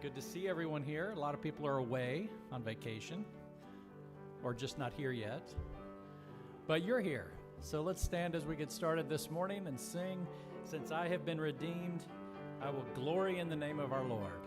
Good to see everyone here. A lot of people are away on vacation or just not here yet. But you're here. So let's stand as we get started this morning and sing, "Since I have been redeemed, I will glory in the name of our Lord."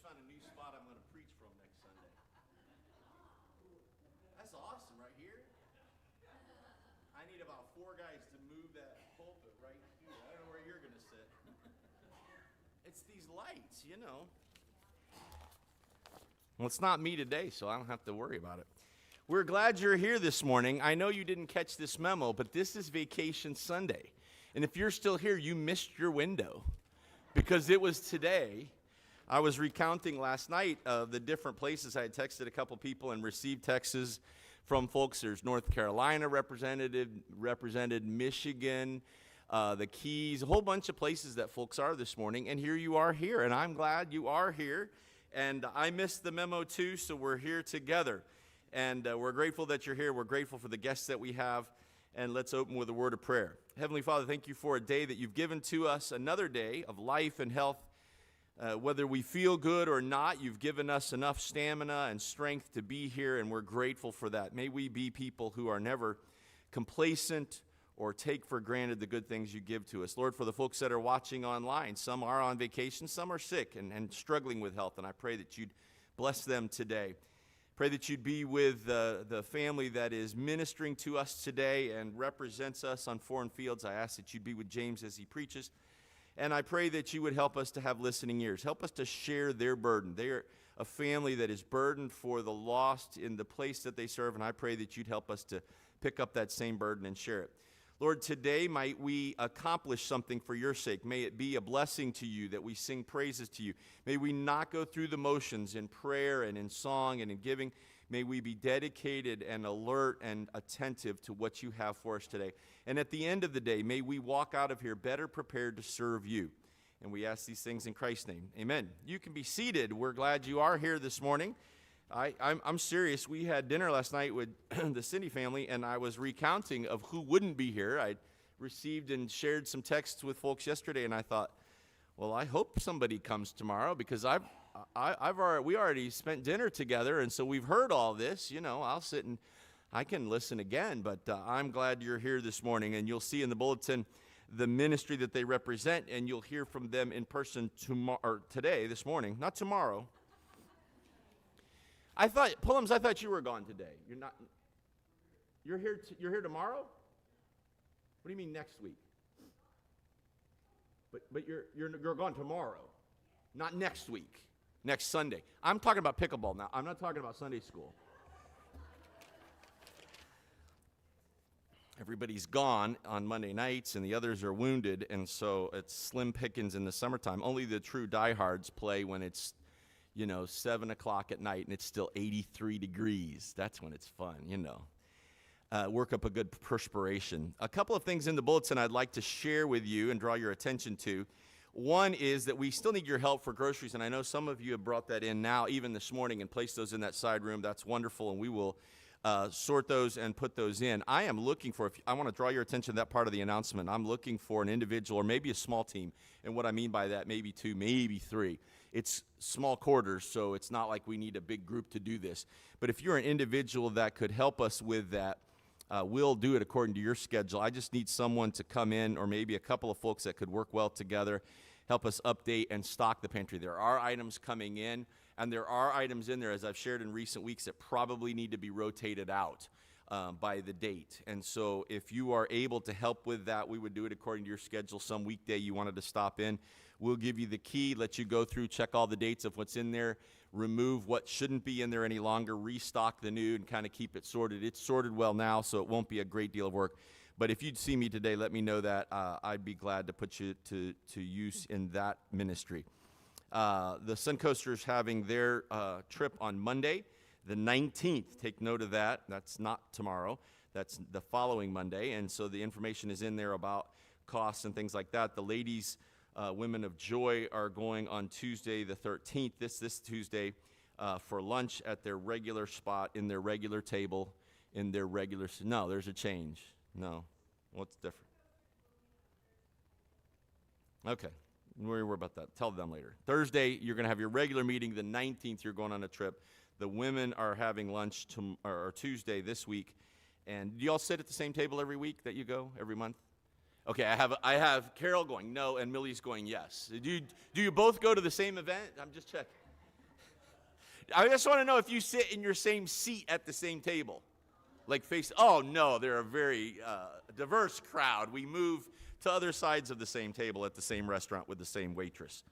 Found a new spot I'm going to preach from next Sunday. That's awesome right here. I need about 4 guys to move that pulpit right here. I don't know where you're going to sit. It's these lights, you know. Well, it's not me today, so I don't have to worry about it. We're glad you're here this morning. I know you didn't catch this memo, but this is Vacation Sunday. And if you're still here, you missed your window because it was today. I was recounting last night the different places. I had texted a couple people and received texts from folks. There's North Carolina represented, Michigan, the Keys, a whole bunch of places that folks are this morning. And here you are here, and I'm glad you are here. And I missed the memo too, so we're here together. And we're grateful that you're here. We're grateful for the guests that we have. And let's open with a word of prayer. Heavenly Father, thank you for a day that you've given to us, another day of life and health. Whether we feel good or not, you've given us enough stamina and strength to be here, and we're grateful for that. May we be people who are never complacent or take for granted the good things you give to us. Lord, for the folks that are watching online, some are on vacation, some are sick and struggling with health, and I pray that you'd bless them today. Pray that you'd be with the family that is ministering to us today and represents us on foreign fields. I ask that you'd be with James as he preaches. And I pray that you would help us to have listening ears. Help us to share their burden. They're a family that is burdened for the lost in the place that they serve, and I pray that you'd help us to pick up that same burden and share it. Lord, today might we accomplish something for your sake. May it be a blessing to you that we sing praises to you. May we not go through the motions in prayer and in song and in giving. May we be dedicated and alert and attentive to what you have for us today. And at the end of the day, may we walk out of here better prepared to serve you. And we ask these things in Christ's name. Amen. You can be seated. We're glad you are here this morning. I'm serious. We had dinner last night with the Sinde family, and I was recounting of who wouldn't be here. I received and shared some texts with folks yesterday, and I thought, well, I hope somebody comes tomorrow because we already spent dinner together, and so we've heard all this. You know, I'll sit and I can listen again, but I'm glad you're here this morning, and you'll see in the bulletin the ministry that they represent, and you'll hear from them in person this morning, not tomorrow. Pullums, I thought you were gone today. You're not. You're here. You're here tomorrow. What do you mean next week? But you're gone tomorrow. Not next week, next Sunday. I'm talking about pickleball now. I'm not talking about Sunday school. Everybody's gone on Monday nights, and the others are wounded, and so it's slim pickings in the summertime. Only the true diehards play when it's, 7 o'clock at night, and it's still 83 degrees. That's when it's fun, Work up a good perspiration. A couple of things in the bulletin I'd like to share with you and draw your attention to. One is that we still need your help for groceries, and I know some of you have brought that in now, even this morning, and placed those in that side room. That's wonderful, and we will sort those and put those in. I am looking for, I want to draw your attention to that part of the announcement. I'm looking for an individual or maybe a small team. And what I mean by that, maybe 2, maybe 3. It's small quarters, so it's not like we need a big group to do this. But if you're an individual that could help us with that, we'll do it according to your schedule. I just need someone to come in, or maybe a couple of folks that could work well together, help us update and stock the pantry. There are items coming in. And there are items in there, as I've shared in recent weeks, that probably need to be rotated out by the date. And so if you are able to help with that, we would do it according to your schedule. Some weekday you wanted to stop in, we'll give you the key, let you go through, check all the dates of what's in there, remove what shouldn't be in there any longer, restock the new, and kind of keep it sorted. It's sorted well now, so it won't be a great deal of work. But if you'd see me today, let me know that. I'd be glad to put you to use in that ministry. The Suncoasters having their trip on Monday, the 19th. Take note of that. That's not tomorrow. That's the following Monday. And so the information is in there about costs and things like that. The ladies, Women of Joy, are going on Tuesday the 13th, this Tuesday, for lunch at their regular spot, in their regular table, in their regular... No, there's a change. No. What's different? Okay. Don't worry about that. Tell them later. Thursday, you're going to have your regular meeting. The 19th, you're going on a trip. The women are having lunch or Tuesday this week. And do you all sit at the same table every week that you go, every month? Okay, I have Carol going no, and Millie's going yes. Do you both go to the same event? I'm just checking. I just want to know if you sit in your same seat at the same table. Oh, no, they're a very diverse crowd. We move to other sides of the same table at the same restaurant with the same waitress.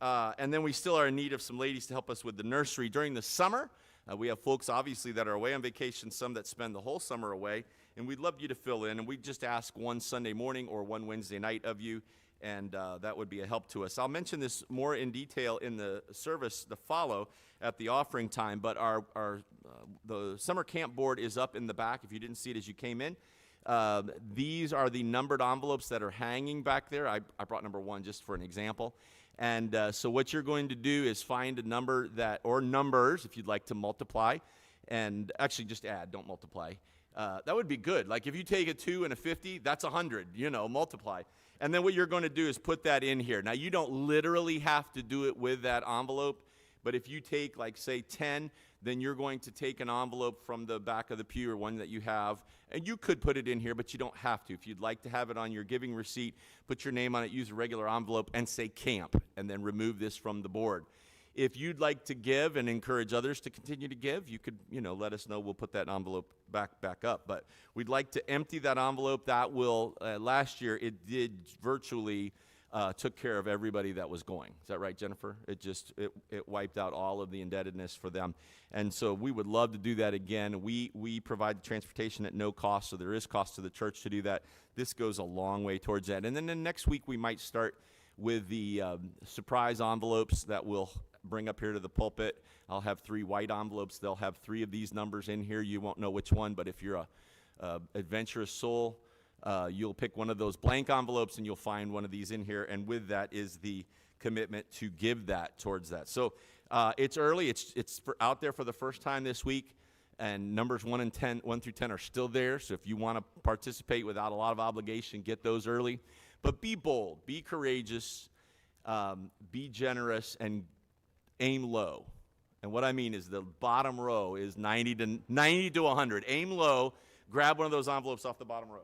And then we still are in need of some ladies to help us with the nursery. During the summer, we have folks, obviously, that are away on vacation, some that spend the whole summer away, and we'd love you to fill in. And we just ask one Sunday morning or one Wednesday night of you, and that would be a help to us. I'll mention this more in detail in the service to follow at the offering time, but the summer camp board is up in the back if you didn't see it as you came in. These are the numbered envelopes that are hanging back there. I brought number 1 just for an example. And so what you're going to do is find a number or numbers, if you'd like to multiply, and actually just add, don't multiply. That would be good. Like if you take a 2 and a 50, that's 100, multiply. And then what you're going to do is put that in here. Now, you don't literally have to do it with that envelope, but if you take, say 10, then you're going to take an envelope from the back of the pew or one that you have, and you could put it in here, but you don't have to. If you'd like to have it on your giving receipt, put your name on it, use a regular envelope, and say camp, and then remove this from the board. If you'd like to give and encourage others to continue to give, you could, let us know. We'll put that envelope back up. But we'd like to empty that envelope. That will, last year, it did virtually took care of everybody that was going. Is that right, Jennifer? It wiped out all of the indebtedness for them. And so we would love to do that again. We provide the transportation at no cost, so there is cost to the church to do that. This goes a long way towards that. And then the next week we might start with the surprise envelopes that we'll bring up here to the pulpit. I'll have 3 white envelopes. They'll have 3 of these numbers in here. You won't know which one, but if you're a adventurous soul, you'll pick one of those blank envelopes and you'll find one of these in here, and with that is the commitment to give that towards that. So it's early. It's out there for the first time this week, and numbers 1 through 10 are still there. So if you want to participate without a lot of obligation, get those early. But be bold, be courageous, be generous, and aim low. And what I mean is the bottom row is 90 to 100. Aim low. Grab one of those envelopes off the bottom row.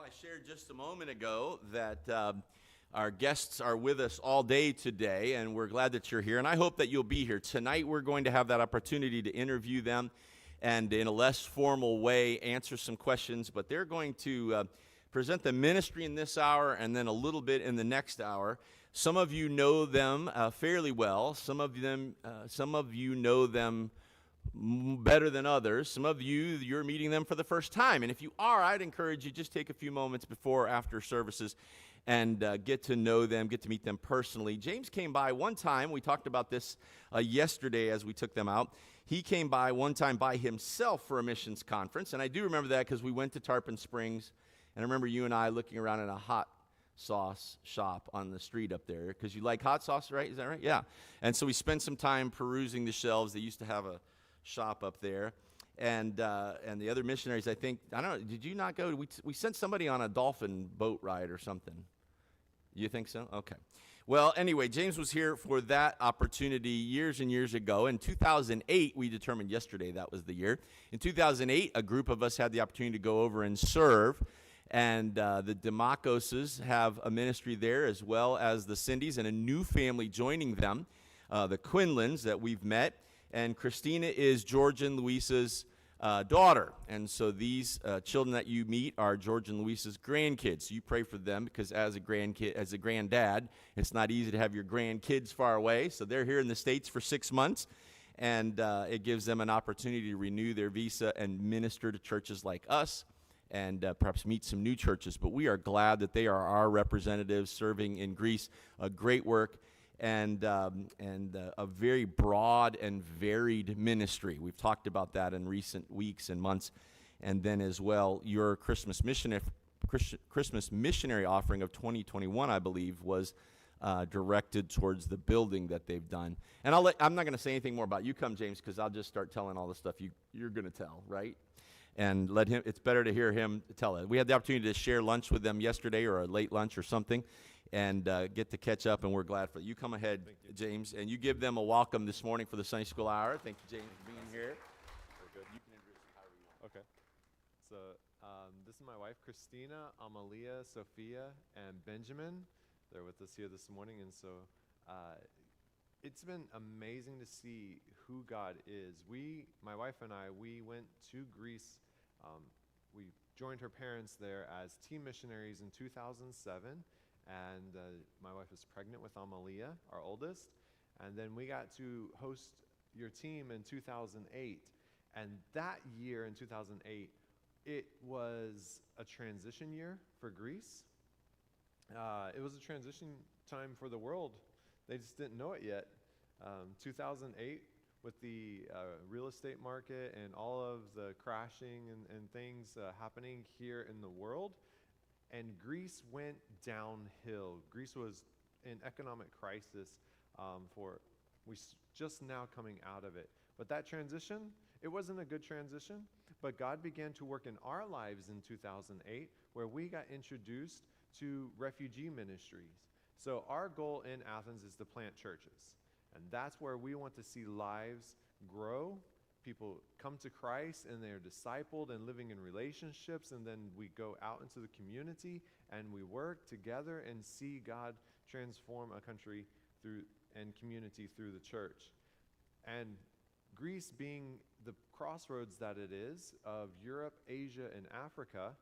Well, I shared just a moment ago that our guests are with us all day today, and we're glad that you're here, and I hope that you'll be here. Tonight, we're going to have that opportunity to interview them and in a less formal way answer some questions, but they're going to present the ministry in this hour and then a little bit in the next hour. Some of you know them fairly well. Some of you know them better than others. Some of you, you're meeting them for the first time. And if you are, I'd encourage you just take a few moments before or after services and get to know them, get to meet them personally. James came by one time. We talked about this yesterday as we took them out. He came by one time by himself for a missions conference. And I do remember that because we went to Tarpon Springs. And I remember you and I looking around in a hot sauce shop on the street up there. Because you like hot sauce, right? Is that right? Yeah. And so we spent some time perusing the shelves. They used to have a shop up there, and the other missionaries, I think, I don't know, did you not go? We sent somebody on a dolphin boat ride or something. You think so? Okay. Well, anyway, James was here for that opportunity years and years ago. In 2008, we determined yesterday that was the year. In 2008, a group of us had the opportunity to go over and serve, and the Demakoses have a ministry there as well as the Sindes and a new family joining them, the Quinlans that we've met. And Christina is George and Luisa's daughter. And so these children that you meet are George and Luisa's grandkids. So you pray for them because as a granddad, it's not easy to have your grandkids far away. So they're here in the States for 6 months. And it gives them an opportunity to renew their visa and minister to churches like us and perhaps meet some new churches. But we are glad that they are our representatives serving in Greece. A great work. And a very broad and varied ministry. We've talked about that in recent weeks and months. And then as well, your Christmas missionary offering of 2021, I believe, was directed towards the building that they've done. And I'm not going to say anything more about it. You come, James, because I'll just start telling all the stuff you're going to tell, right? And let him. It's better to hear him tell it. We had the opportunity to share lunch with them yesterday, or a late lunch or something, and get to catch up, and we're glad for you. Come ahead, James, and you give them a welcome this morning for the Sunday School Hour. Thank you, James, for being here. Very good. You can introduce however you want. Okay. So this is my wife, Christina, Amalia, Sophia, and Benjamin. They're with us here this morning, and so it's been amazing to see who God is. My wife and I, we went to Greece. We joined her parents there as team missionaries in 2007. And my wife was pregnant with Amalia, our oldest, and then we got to host your team in 2008. And that year in 2008, it was a transition year for Greece. It was a transition time for the world. They just didn't know it yet. 2008, with the real estate market and all of the crashing and things happening here in the world, and Greece went downhill. Greece was in economic crisis just now coming out of it. But that transition, it wasn't a good transition, But God began to work in our lives in 2008, where we got introduced to refugee ministries. So our goal in Athens is to plant churches. And that's where we want to see lives grow. People come to Christ and they're discipled and living in relationships. And then we go out into the community and we work together and see God transform a country through and community through the church. And Greece being the crossroads that it is of Europe, Asia, and Africa,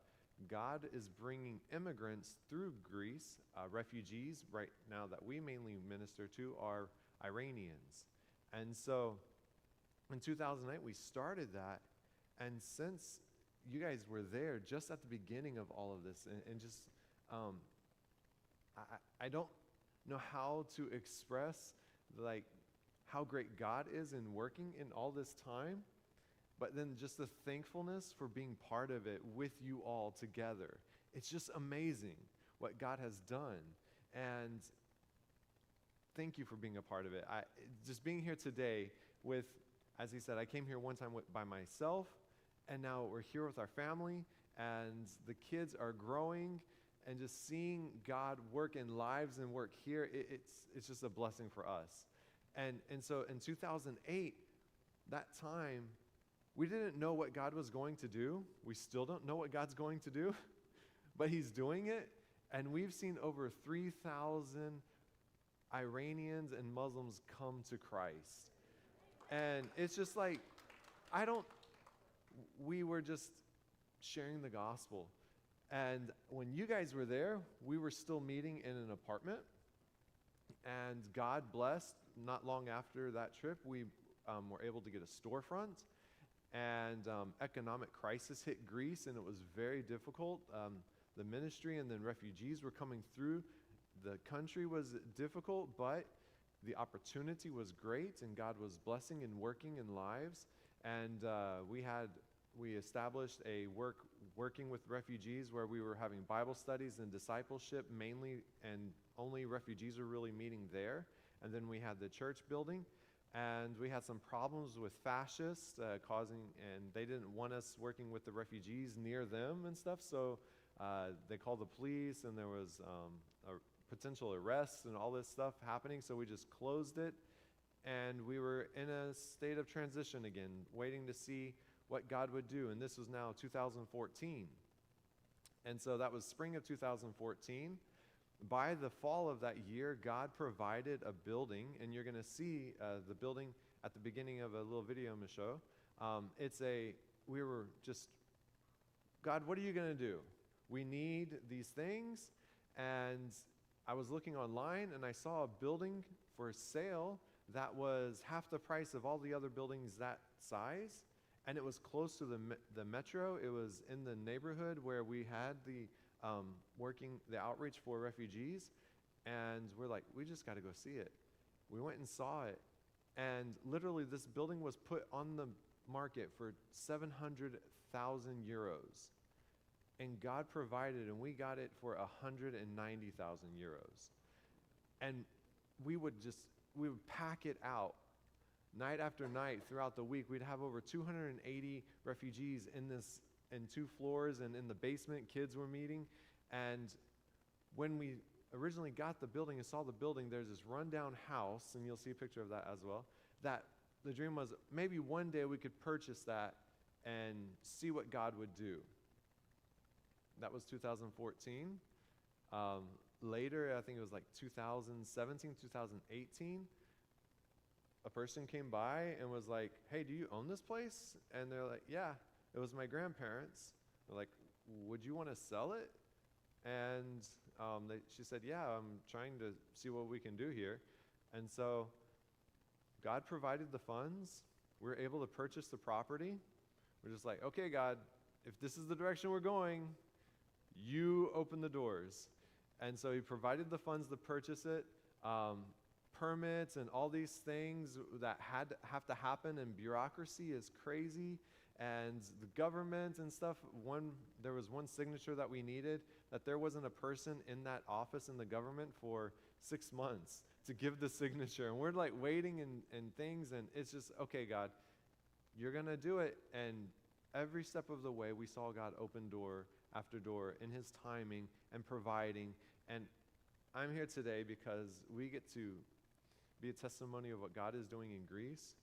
God is bringing immigrants through Greece. Refugees right now that we mainly minister to are Iranians. And so in 2008, we started that. And since you guys were there just at the beginning of all of this, and just, I don't know how to express like how great God is in working in all this time, but then just the thankfulness for being part of it with you all together. It's just amazing what God has done. And thank you for being a part of it. Just being here today with, as he said, I came here one time by myself, and now we're here with our family, and the kids are growing, and just seeing God work in lives and work here, it's just a blessing for us. And so in 2008, that time, we didn't know what God was going to do. We still don't know what God's going to do, but he's doing it. And we've seen over 3,000 Iranians and Muslims come to Christ. And it's just like, we were just sharing the gospel. And when you guys were there, we were still meeting in an apartment. And God blessed, not long after that trip, we were able to get a storefront. And economic crisis hit Greece, and it was very difficult. The ministry and then refugees were coming through. The country was difficult, but the opportunity was great, and God was blessing and working in lives. And we established a working with refugees where we were having Bible studies and discipleship mainly, and only refugees were really meeting there. And then we had the church building, and we had some problems with fascists and they didn't want us working with the refugees near them and stuff. So they called the police, and there was a potential arrests and all this stuff happening. So we just closed it, and we were in a state of transition again, waiting to see what God would do. And this was now 2014. And so that was spring of 2014. By the fall of that year, God provided a building, and you're going to see the building at the beginning of a little video I'm going to show. We were just, God, what are you going to do? We need these things. And I was looking online, and I saw a building for sale that was half the price of all the other buildings that size. And it was close to the metro. It was in the neighborhood where we had the outreach for refugees. And we're like, we just got to go see it. We went and saw it. And literally this building was put on the market for 700,000 euros. And God provided, and we got it for 190,000 euros. And we would pack it out. Night after night throughout the week, we'd have over 280 refugees in 2 floors, and in the basement, kids were meeting. And when we originally got the building and saw the building, there's this rundown house, and you'll see a picture of that as well, that the dream was maybe one day we could purchase that and see what God would do. That was 2014. Later, I think it was like 2017, 2018, a person came by and was like, hey, do you own this place? And they're like, yeah, it was my grandparents. They're like, would you want to sell it? And she said, yeah, I'm trying to see what we can do here. And so God provided the funds. We were able to purchase the property. We're just like, okay, God, if this is the direction we're going, you open the doors. And so he provided the funds to purchase it. Permits and all these things that have to happen, and bureaucracy is crazy, and the government and stuff. There was one signature that we needed, that there wasn't a person in that office in the government for 6 months to give the signature, and we're like waiting and things, and it's just, okay, God, you're gonna do it. And every step of the way, we saw God open door after door in his timing and providing. And I'm here today because we get to be a testimony of what God is doing in Greece,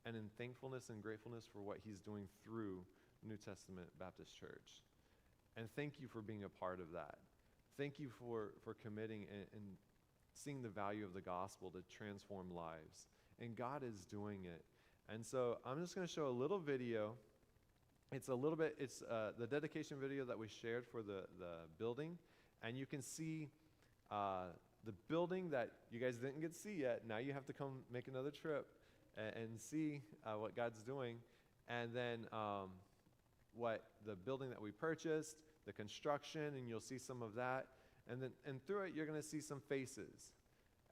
and in thankfulness and gratefulness for what he's doing through New Testament Baptist Church. And thank you for being a part of that. Thank you for committing and seeing the value of the gospel to transform lives. And God is doing it. And so I'm just going to show a little video. It's the dedication video that we shared for the building. And you can see the building that you guys didn't get to see yet. Now you have to come make another trip and see what God's doing. And then what the building that we purchased, the construction, and you'll see some of that. And through it, you're going to see some faces.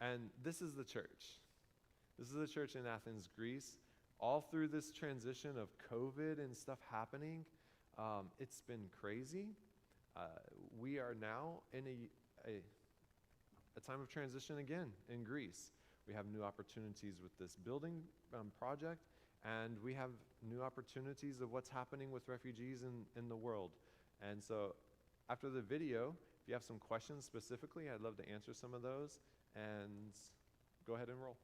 And this is the church. This is the church in Athens, Greece. All through this transition of COVID and stuff happening, it's been crazy. We are now in a time of transition again in Greece. We have new opportunities with this building project, and we have new opportunities of what's happening with refugees in the world. And so after the video, if you have some questions specifically, I'd love to answer some of those, and go ahead and roll.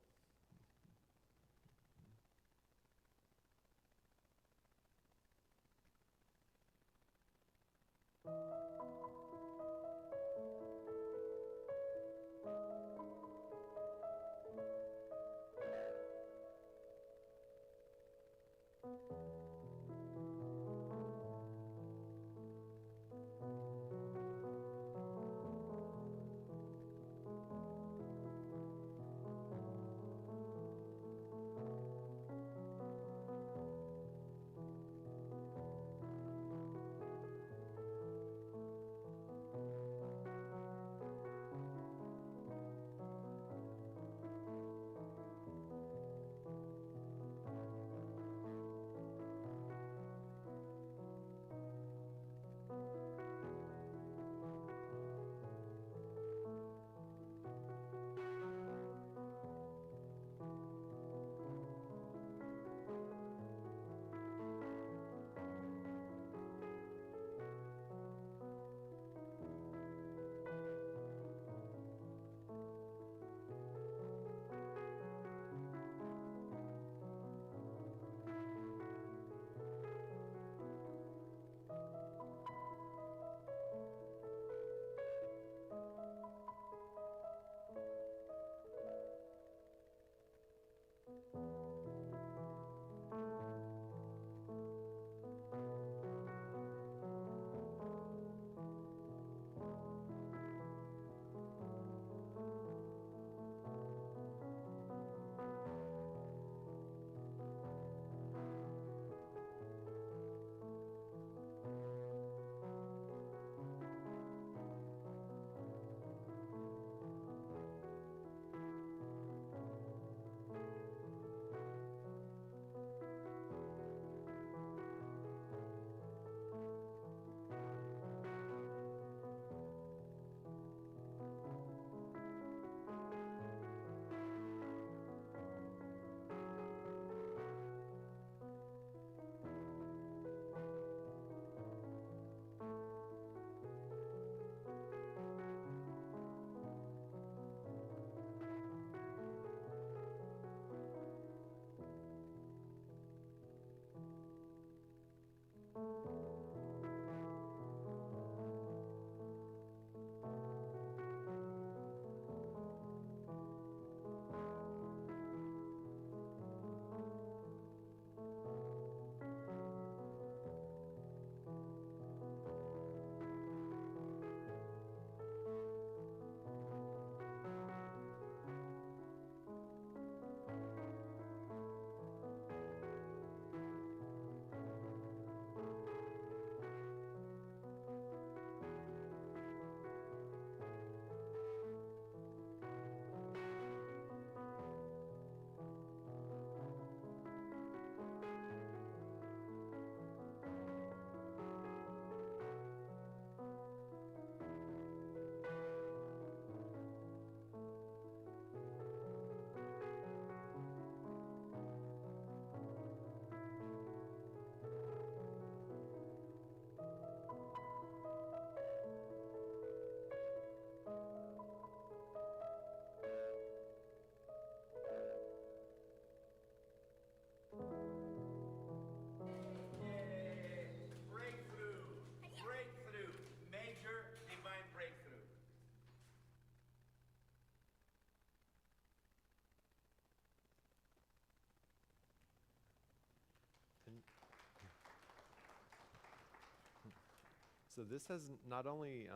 So this has not only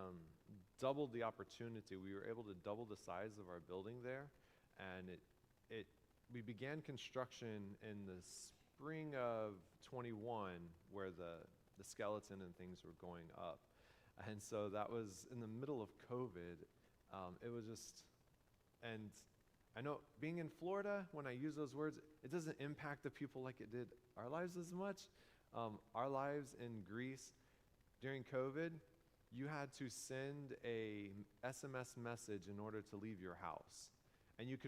doubled the opportunity, we were able to double the size of our building there, and we began construction in the spring of 21, where the skeleton and things were going up. And so that was in the middle of COVID. It was just, and I know being in Florida, when I use those words, it doesn't impact the people like it did our lives as much. Our lives in Greece during COVID, you had to send a SMS message in order to leave your house. And you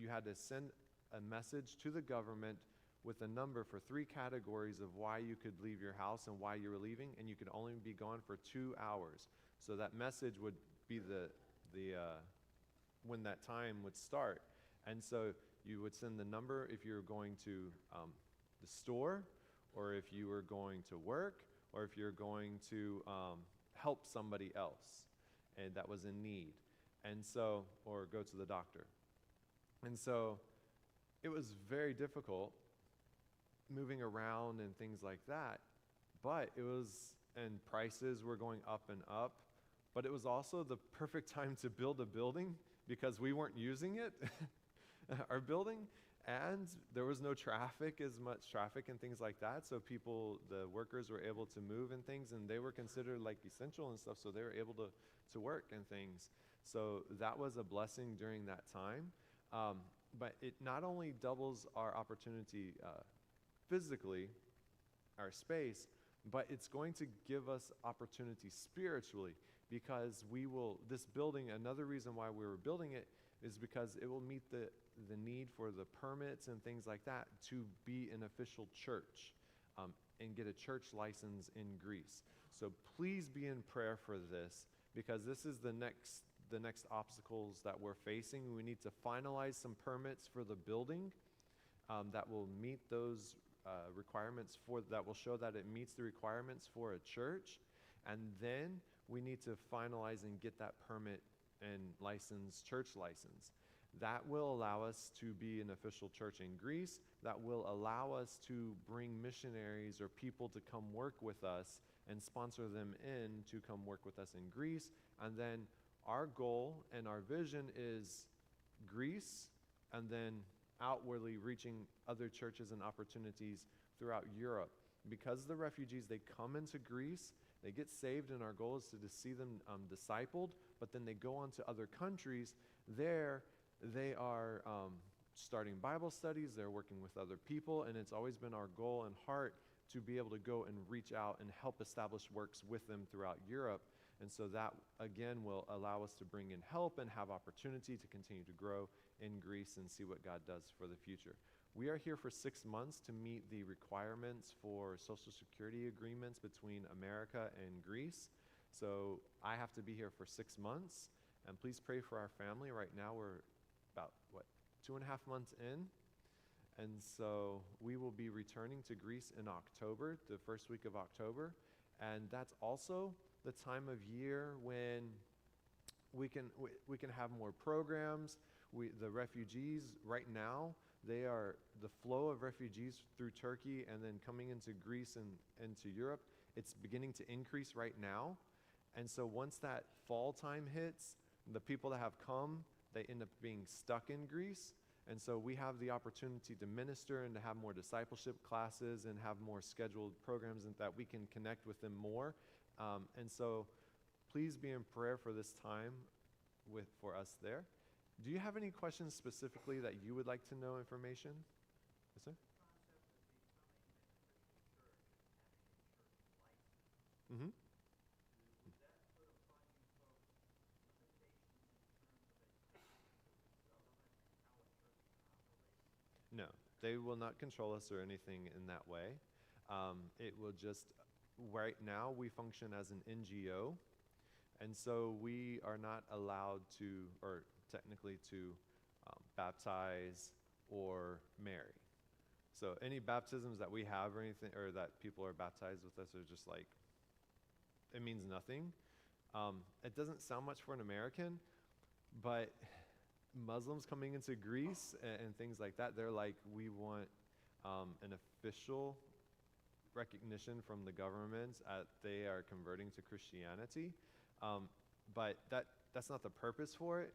had to send a message to the government with a number for 3 categories of why you could leave your house and why you were leaving, and you could only be gone for 2 hours. So that message would be when that time would start. And so you would send the number if you were going to the store, or if you were going to work, or if you're going to help somebody else and that was in need, and so, or go to the doctor. And so it was very difficult moving around and things like that, but and prices were going up and up, but it was also the perfect time to build a building because we weren't using it, our building, and there was no traffic, as much traffic and things like that, so the workers were able to move and things, and they were considered like essential and stuff, so they were able to work and things. So that was a blessing during that time. But it not only doubles our opportunity physically, our space, but it's going to give us opportunity spiritually, because this building, another reason why we were building it is because it will meet the need for the permits and things like that to be an official church and get a church license in Greece. So please be in prayer for this, because this is the next obstacles that we're facing. We need to finalize some permits for the building that will meet those requirements that will show that it meets the requirements for a church, and then we need to finalize and get that permit and church license. That will allow us to be an official church in Greece. That will allow us to bring missionaries or people to come work with us and sponsor them to come work with us in Greece. And then our goal and our vision is Greece, and then outwardly reaching other churches and opportunities throughout Europe. Because the refugees, they come into Greece, they get saved, and our goal is to see them discipled, but then they go on to other countries. There, they are starting Bible studies, they're working with other people, and it's always been our goal and heart to be able to go and reach out and help establish works with them throughout Europe. And so that, again, will allow us to bring in help and have opportunity to continue to grow in Greece and see what God does for the future. We are here for 6 months to meet the requirements for Social Security agreements between America and Greece. So I have to be here for 6 months, and please pray for our family. Right now we're about, 2.5 months in, and so we will be returning to Greece in October, the first week of October, and that's also the time of year when we can have more programs. The refugees right now, the flow of refugees through Turkey and then coming into Greece and into Europe, it's beginning to increase right now. And so once that fall time hits, the people that have come, they end up being stuck in Greece. And so we have the opportunity to minister and to have more discipleship classes and have more scheduled programs, and that we can connect with them more. And so please be in prayer for this time for us there. Do you have any questions specifically that you would like to know information? Yes, sir? Mm-hmm. No, they will not control us or anything in that way. It will just, right now we function as an NGO, and so we are not allowed to, or technically to baptize or marry. So any baptisms that we have or anything, or that people are baptized with us, are just like, it means nothing. It doesn't sound much for an American, but Muslims coming into Greece and things like that, they're like, we want an official recognition from the government they are converting to Christianity. But that's not the purpose for it.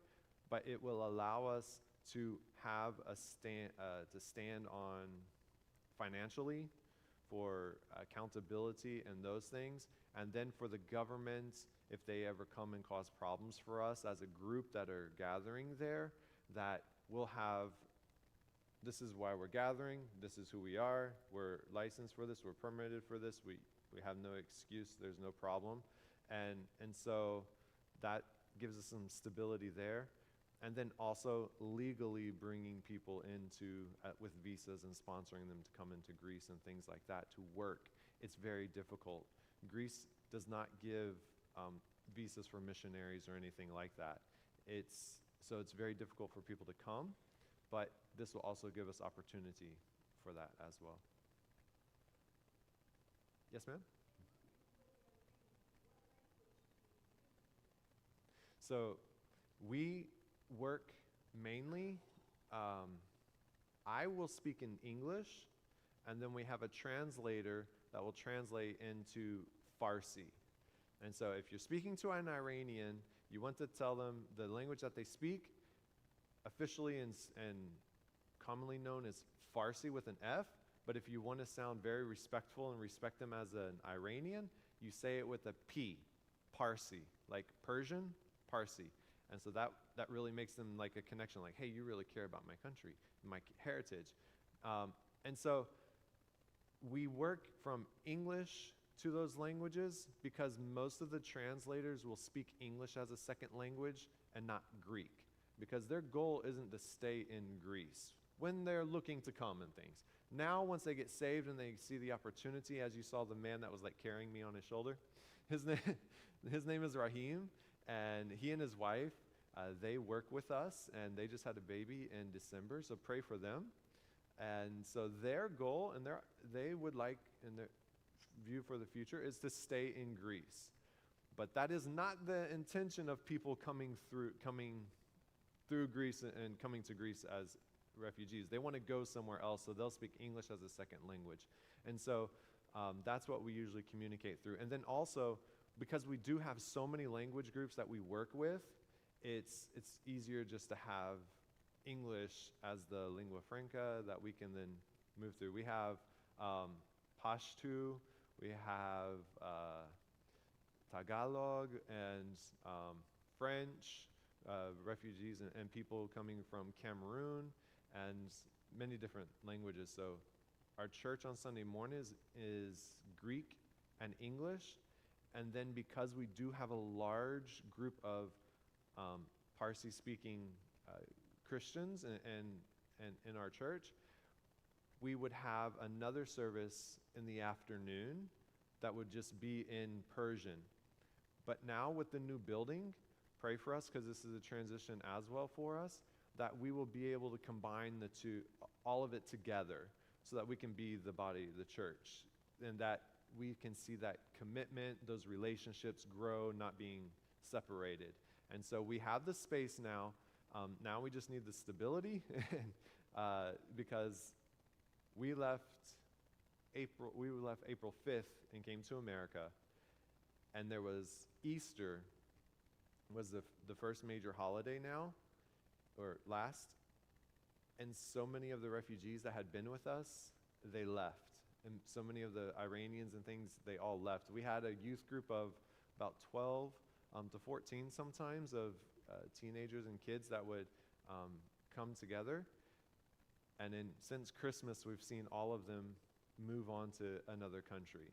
But it will allow us to have to stand on financially for accountability and those things. And then for the government, if they ever come and cause problems for us as a group that are gathering there, that we'll have, this is why we're gathering, this is who we are, we're licensed for this, we're permitted for this, we have no excuse, there's no problem. And so that gives us some stability there. And then also legally bringing people into, with visas and sponsoring them to come into Greece and things like that to work. It's very difficult. Greece does not give visas for missionaries or anything like that. So it's very difficult for people to come, but this will also give us opportunity for that as well. Yes, ma'am? So we work mainly, I will speak in English, and then we have a translator that will translate into Farsi. And so if you're speaking to an Iranian, you want to tell them the language that they speak, officially and commonly known as Farsi with an F, but if you want to sound very respectful and respect them as an Iranian, you say it with a P, Parsi, like Persian, Parsi. And so that really makes them like a connection, like, hey, you really care about my country, my heritage. And so we work from English to those languages because most of the translators will speak English as a second language and not Greek, because their goal isn't to stay in Greece when they're looking to come and things. Now, once they get saved and they see the opportunity, as you saw the man that was like carrying me on his shoulder, his name is Rahim, and he and his wife, they work with us, and they just had a baby in December, so pray for them. And so their goal, and they would like, in their view for the future, is to stay in Greece. But that is not the intention of people coming through Greece and coming to Greece as refugees. They want to go somewhere else, so they'll speak English as a second language. And so that's what we usually communicate through. And then also, because we do have so many language groups that we work with, it's easier just to have English as the lingua franca that we can then move through. We have Pashto, we have Tagalog, and French, refugees and people coming from Cameroon, and many different languages. So our church on Sunday mornings is Greek and English, and then because we do have a large group of Parsi-speaking Christians and in our church, we would have another service in the afternoon that would just be in Persian. But now with the new building, pray for us, because this is a transition as well for us, that we will be able to combine the two, all of it together, so that we can be the body of the church, and that we can see that commitment, those relationships grow, not being separated. And so we have the space now. Now we just need the stability, because we left April 5th and came to America, and there was Easter was the first major holiday now, or last, and so many of the refugees that had been with us, they left. And so many of the Iranians and things, they all left. We had a youth group of about 12 to 14 sometimes of teenagers and kids that would come together. And then since Christmas, we've seen all of them move on to another country.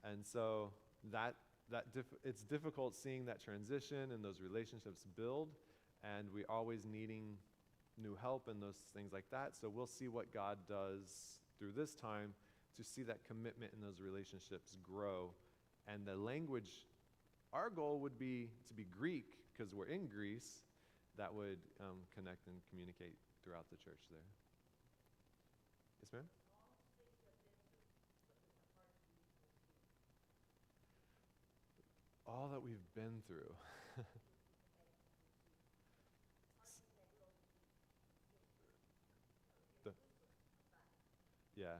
And so it's difficult seeing that transition and those relationships build, and we always needing new help and those things like that. So we'll see what God does through this time to see that commitment in those relationships grow. And the language, our goal would be to be Greek, because we're in Greece, that would connect and communicate throughout the church there. Yes, ma'am? All that we've been through. Yeah.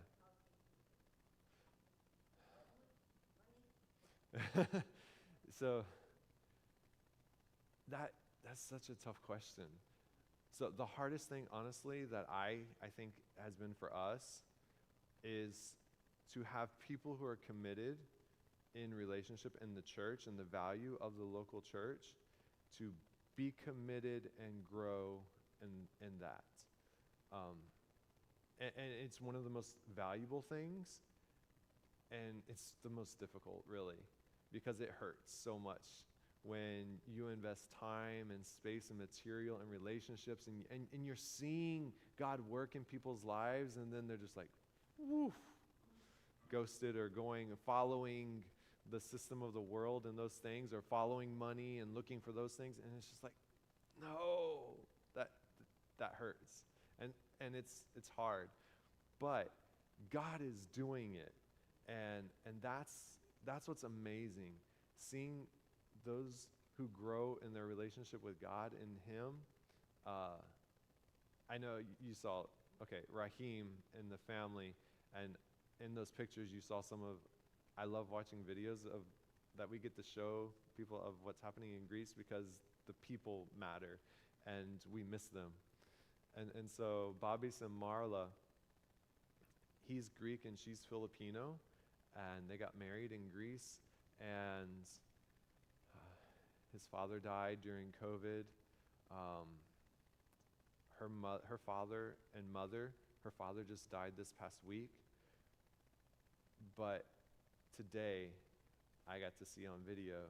So that's such a tough question. So the hardest thing, honestly, that I think has been for us is to have people who are committed in relationship in the church and the value of the local church to be committed and grow in that. And it's one of the most valuable things, and it's the most difficult, really, because it hurts so much when you invest time and space and material and relationships, and you're seeing God work in people's lives, and then they're just like, woof, ghosted, or following the system of the world and those things, or following money and looking for those things, and it's just like, no, that hurts, and it's hard, but God is doing it, and that's what's amazing, seeing those who grow in their relationship with God in Him. I know you saw, Raheem and the family, and in those pictures you saw I love watching videos that we get to show people of what's happening in Greece, because the people matter and we miss them. And so Babis and Marla, he's Greek and she's Filipino, and they got married in Greece, and his father died during COVID. Her father and mother, her father just died this past week. But today, I got to see on video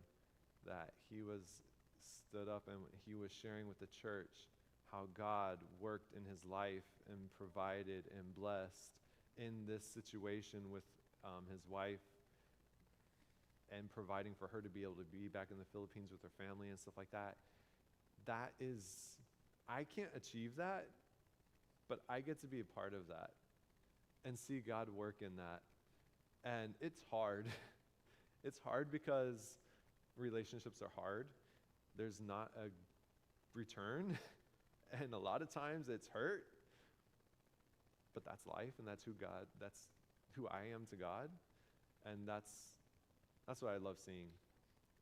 that he was stood up and he was sharing with the church how God worked in his life and provided and blessed in this situation with his wife, and providing for her to be able to be back in the Philippines with her family and stuff like that. That is, I can't achieve that, but I get to be a part of that and see God work in that. And it's hard. It's hard because relationships are hard. There's not a return, and a lot of times it's hurt, but that's life, and that's who I am to God, and that's what I love seeing,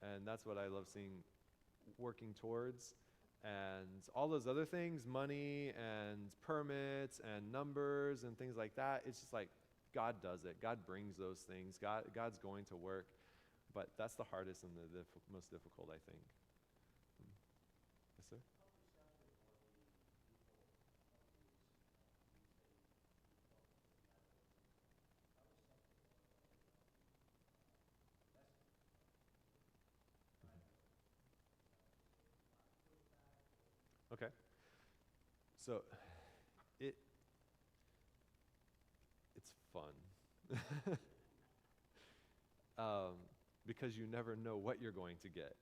and that's what I love seeing working towards. And all those other things, money and permits and numbers and things like that, it's just like God does it. God brings those things. God's going to work, but that's the hardest and the most difficult, I think. Yes, sir? Okay. So it's fun because you never know what you're going to get,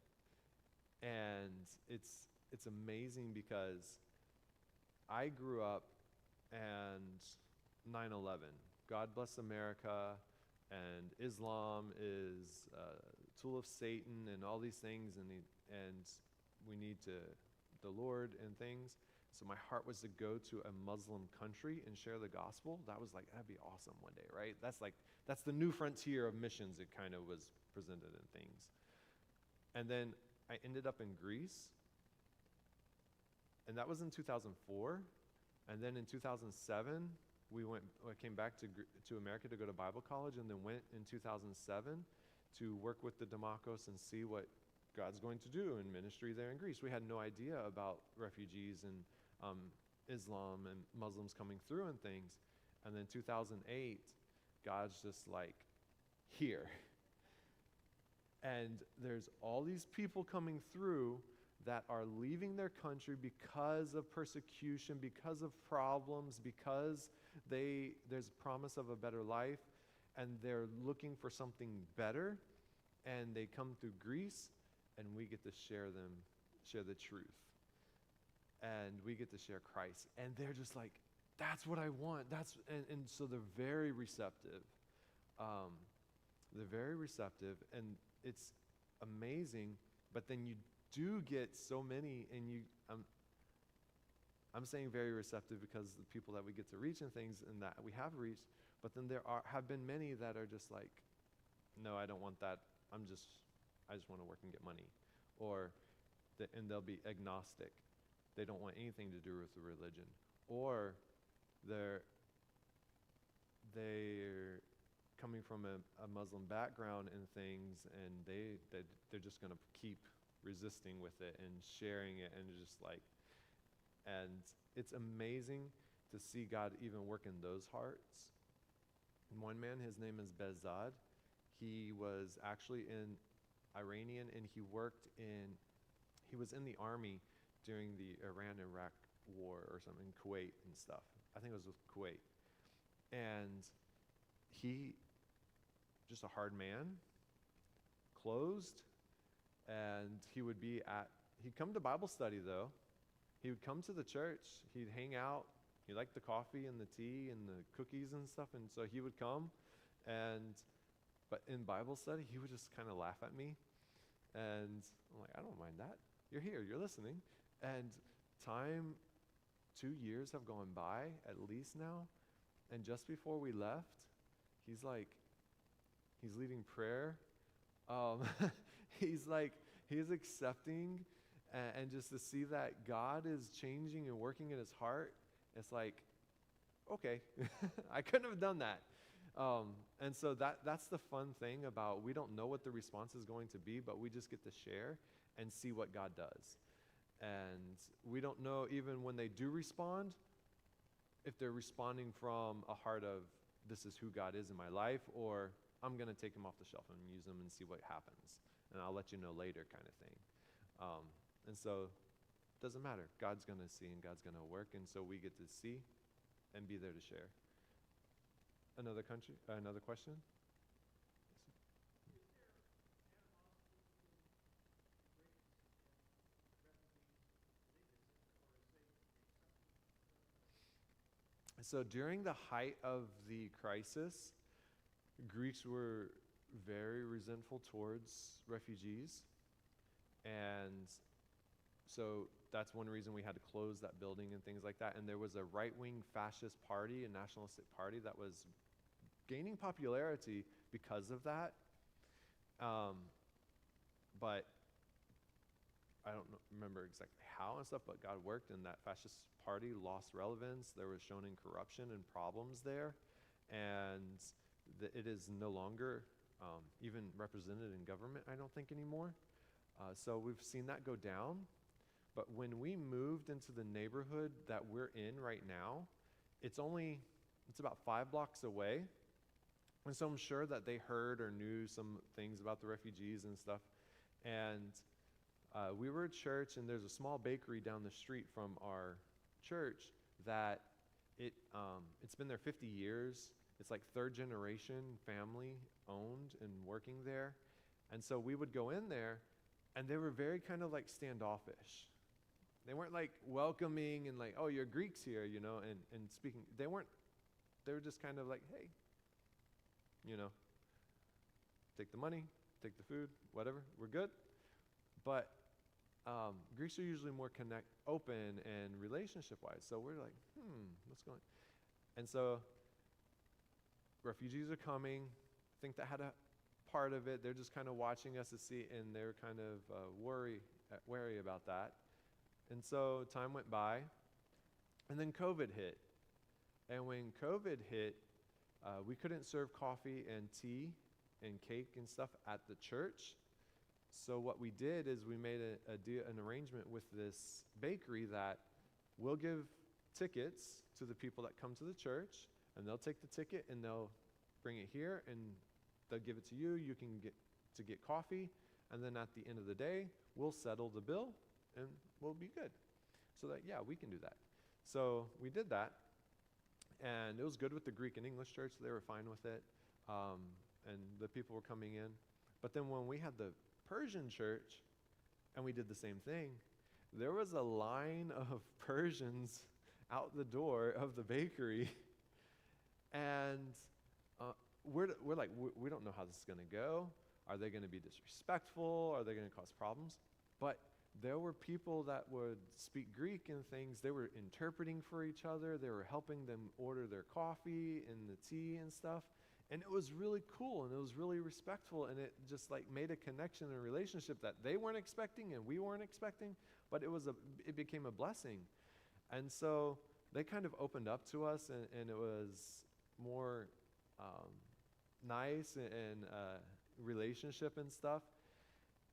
and it's amazing because I grew up and 9/11, God bless America, and Islam is a tool of Satan and all these things, and we need the Lord and things. So my heart was to go to a Muslim country and share the gospel. That was like, that'd be awesome one day, right? That's the new frontier of missions. It kind of was presented in things. And then I ended up in Greece, and that was in 2004. And then in 2007, I came back to America to go to Bible college, and then went in 2007 to work with the Demakos and see what God's going to do in ministry there in Greece. We had no idea about refugees and Islam and Muslims coming through and things. And then 2008, God's just like, here. And there's all these people coming through that are leaving their country because of persecution, because of problems, because there's promise of a better life, and they're looking for something better, and they come through Greece, and we get to share the truth. And we get to share Christ. And they're just like, that's what I want. And so they're very receptive. They're very receptive, and it's amazing. But then you do get so many, and I'm saying very receptive because the people that we get to reach and things and that we have reached, but then have been many that are just like, no, I don't want that. I just want to work and get money. Or, and they'll be agnostic. They don't want anything to do with the religion. Or they're coming from a Muslim background and things, and they're just going to keep resisting with it and sharing it, and just like, and it's amazing to see God even work in those hearts. One man, his name is Bezad. He was actually Iranian, and he was in the army during the Iran-Iraq war or something, Kuwait and stuff. I think it was with Kuwait. And he, just a hard man, closed, and he'd come to Bible study though. He would come to the church, he'd hang out, he liked the coffee and the tea and the cookies and stuff, and so he would come, but in Bible study, he would just kind of laugh at me, and I'm like, I don't mind that. You're here, you're listening. And 2 years have gone by, at least now, and just before we left, he's leading prayer. He's accepting, and just to see that God is changing and working in his heart, it's like, okay, I couldn't have done that. And so that's the fun thing about, we don't know what the response is going to be, but we just get to share and see what God does. And we don't know, even when they do respond, if they're responding from a heart of, this is who God is in my life, or I'm going to take him off the shelf and use him and see what happens. And I'll let you know later kind of thing. And so it doesn't matter. God's going to see and God's going to work. And so we get to see and be there to share. Another question? So during the height of the crisis, Greeks were very resentful towards refugees. And so that's one reason we had to close that building and things like that. And there was a right-wing fascist party, a nationalistic party that was gaining popularity because of that. But I don't remember exactly how and stuff, but God worked, and that fascist party lost relevance. There was shown in corruption and problems there, and it is no longer even represented in government, I don't think, anymore. So we've seen that go down. But when we moved into the neighborhood that we're in right now, it's about 5 blocks away. And so I'm sure that they heard or knew some things about the refugees and stuff. And we were at church, and there's a small bakery down the street from our church that it's been there 50 years. It's like 3rd generation family owned and working there. And so we would go in there, and they were very kind of like standoffish. They weren't like welcoming and like, oh, you're Greeks here, and speaking. They were just kind of like, hey, take the money, take the food, whatever, we're good. But Greeks are usually more open and relationship-wise. So we're like, what's going on? And so refugees are coming. I think that had a part of it. They're just kind of watching us to see, and they're kind of wary about that. And so time went by, and then COVID hit. And when COVID hit, we couldn't serve coffee and tea and cake and stuff at the church. So what we did is we made an arrangement with this bakery that we'll give tickets to the people that come to the church, and they'll take the ticket and they'll bring it here, and they'll give it to you. You can get coffee, and then at the end of the day, we'll settle the bill, and we'll be good. So that, yeah, we can do that. So we did that, and it was good with the Greek and English church. They were fine with it, and the people were coming in. But then when we had the Persian church, and we did the same thing, there was a line of Persians out the door of the bakery, and we're like, we don't know how this is going to go. Are they going to be disrespectful? Are they going to cause problems? But there were people that would speak Greek and things. They were interpreting for each other. They were helping them order their coffee and the tea and stuff. And it was really cool, and it was really respectful, and it just like made a connection and a relationship that they weren't expecting and we weren't expecting, but it became a blessing. And so they kind of opened up to us, and it was more nice and relationship and stuff.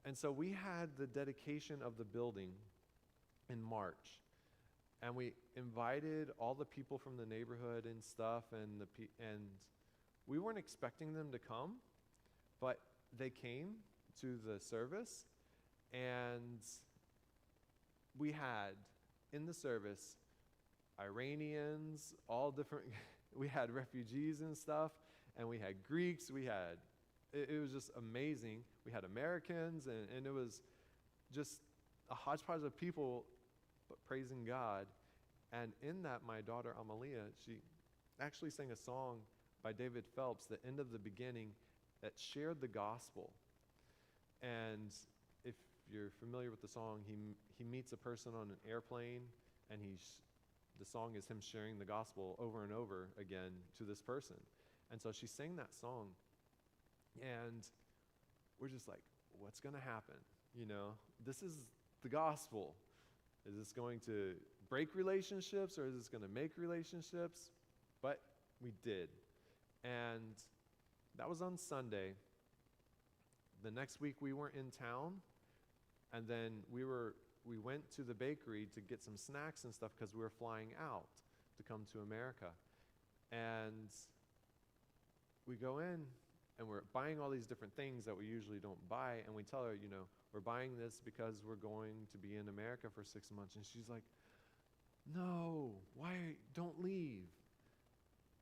And so we had the dedication of the building in March, and we invited all the people from the neighborhood and stuff, and we weren't expecting them to come, but they came to the service, and we had in the service Iranians, all different, we had refugees and stuff, and we had Greeks, it was just amazing. We had Americans, and it was just a hodgepodge of people, but praising God. And in that, my daughter Amalia, she actually sang a song by David Phelps, the end of the beginning, that shared the gospel. And if you're familiar with the song, he meets a person on an airplane, and the song is him sharing the gospel over and over again to this person. And so she sang that song, and we're just like, what's going to happen? This is the gospel. Is this going to break relationships, or is this going to make relationships? But we did. And that was on Sunday. The next week we weren't in town, and then we went to the bakery to get some snacks and stuff because we were flying out to come to America. And we go in, and we're buying all these different things that we usually don't buy, and we tell her, we're buying this because we're going to be in America for 6 months. And she's like, no, why, don't leave.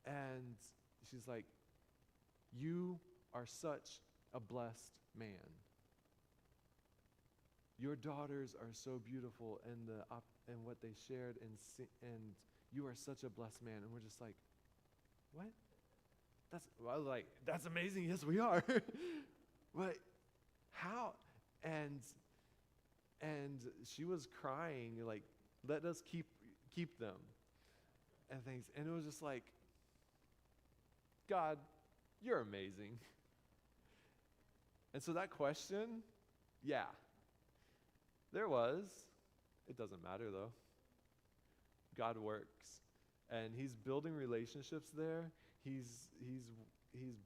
And she's like, you are such a blessed man. Your daughters are so beautiful, and what they shared, and you are such a blessed man. And we're just like, what? That's amazing. Yes, we are. But how? And she was crying, like, let us keep them and things. And it was just like, God, you're amazing. And so that question, yeah, there was. It doesn't matter though. God works, and he's building relationships there. He's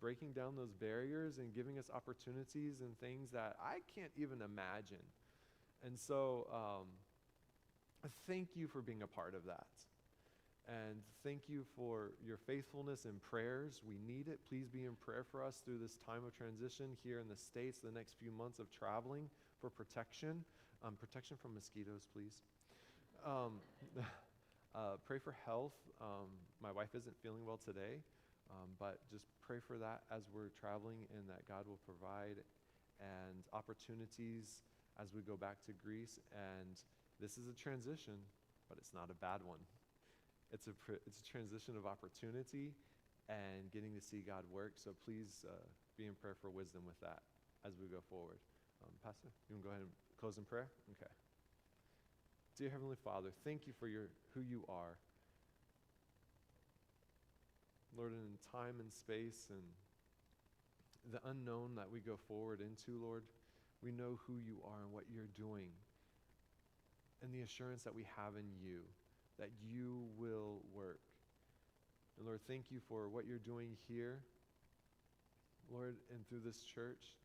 breaking down those barriers and giving us opportunities and things that I can't even imagine. And so thank you for being a part of that. And thank you for your faithfulness in prayers. We need it. Please be in prayer for us through this time of transition here in the States, the next few months of traveling, for protection. Protection from mosquitoes, please. Pray for health. My wife isn't feeling well today, but just pray for that as we're traveling, and that God will provide and opportunities as we go back to Greece. And this is a transition, but it's not a bad one. It's a transition of opportunity and getting to see God work. So please be in prayer for wisdom with that as we go forward. Pastor, you want to go ahead and close in prayer? Okay. Dear Heavenly Father, thank you for who you are. Lord, in time and space and the unknown that we go forward into, Lord, we know who you are and what you're doing, and the assurance that we have in you, that you will work. And Lord, thank you for what you're doing here, Lord, and through this church.